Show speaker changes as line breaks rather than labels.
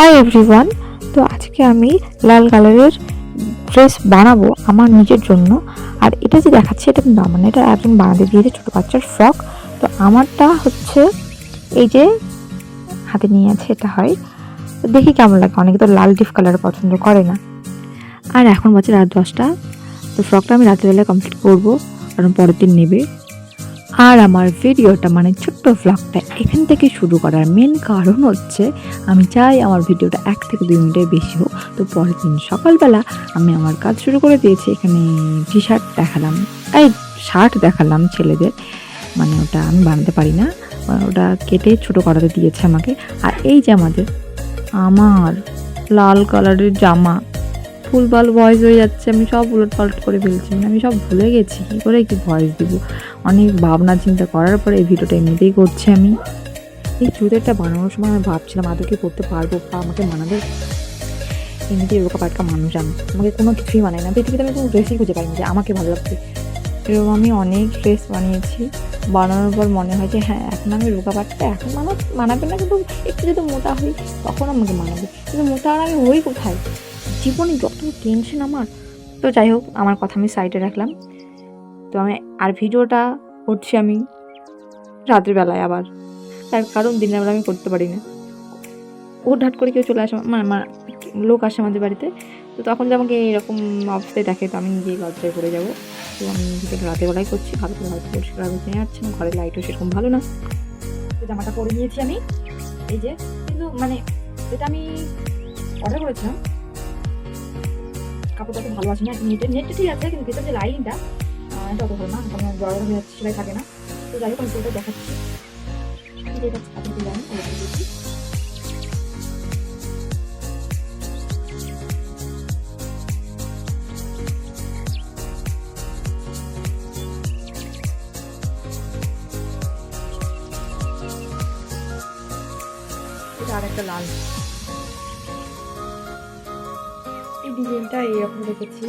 Hi everyone. তো আজকে আমি লাল কালারের ড্রেস বানাবো আমার নিজের জন্য। আর এটা যে দেখাচ্ছে এটা কিন্তু আমার না, এটা একজন বানাতে দিয়েছে, ছোটো বাচ্চার ফ্রক। তো আমারটা হচ্ছে এই যে হাতে নিয়ে আছে, এটা হয়। তো দেখি কেমন লাগে। অনেকে তো লাল ডিপ কালার পছন্দ করে না। আর এখন বাজে রাত 10টা। তো ফ্রকটা আমি রাত্রিবেলায় কমপ্লিট করবো, কারণ পরের দিন নেবে। আর আমার ভিডিওটা মানে ছোট্ট ভ্লগটা এখান থেকে শুরু করার মেন কারণ হচ্ছে আমি চাই আমার ভিডিওটা 1 থেকে 2 মিনিটের বেশি হোক। তো পরের দিন সকালবেলা আমি আমার কাজ শুরু করে দিয়েছি। এখানে টি শার্ট দেখালাম, এই শার্ট দেখালাম ছেলেদের, মানে ওটা আমি বানাতে পারি না, ওটা কেটে ছোটো করাতে দিয়েছে আমাকে। আর এই যে আমার লাল কালারের জামা, ভুলভাল ভয়েস হয়ে যাচ্ছে, আমি সব উলটপালট করে ফেলছি, মানে আমি সব ভুলে গেছি কী করে কি ভয়েস দিব। অনেক ভাবনা চিন্তা করার পরে এই ভিডিওটা এমনিতেই করছি আমি। এই চুড়িদারটা বানানোর সময় আমি ভাবছিলাম আদৌ কি করতে পারবো বা আমাকে মানাবে। এমনিতেই রোকা পাটকা মানুষ, আমাকে কোনো কিছুই মানায় না। পৃথিবীতে আমি কোনো ড্রেসই খুঁজে পাইনি যে আমাকে ভালো লাগছে। এরকম আমি অনেক ড্রেস বানিয়েছি, বানানোর পর মনে হয় যে হ্যাঁ এখন আমি রোকা পাটকা, এখন মানাবে না, কিন্তু একটু যদি মোটা হই তখন আমাকে মানাবে। কিন্তু মোটা আর আমি হই কোথায়, জীবনে যত টেনশন আমার। তো যাই হোক, আমার কথা আমি সাইডে রাখলাম। তো আমি আর ভিডিওটা করছি আমি রাত্রিবেলায় আবার, তার কারণ দিনের বেলা আমি করতে পারি না। হুটহাট করে কেউ চলে আসে, লোক আসে আমাদের বাড়িতে। তো তখন যে আমাকে এরকম অবস্থায় দেখে, তো আমি নিজেই লজ্জায় পড়ে যাবো। তো আমি ভিডিওটা রাতের বেলায় করছি, ভালো করে হয়তো পরিষ্কার আলো নিয়ে যাচ্ছে না, ঘরের লাইটও সেরকম ভালো না। তো জামাটা পরে নিয়েছি আমি, এই যে। কিন্তু মানে এটা আমি অর্ডার করেছিলাম, কাপড়টা তো ভালো আছে না, নেটটা ঠিক আছে, কিন্তু ভেতর যে লাইনটা এটা অত ভালো না, কারণ জড়ো হয়ে যাচ্ছে, সেলাই থাকে না। তো যাই হোক আমি পুরোটা দেখাচ্ছি, যেটা আপনি দিলাম দিয়েছি। এটা আর একটা লাল, এই ডিজাইনটা এরকম রেখেছি।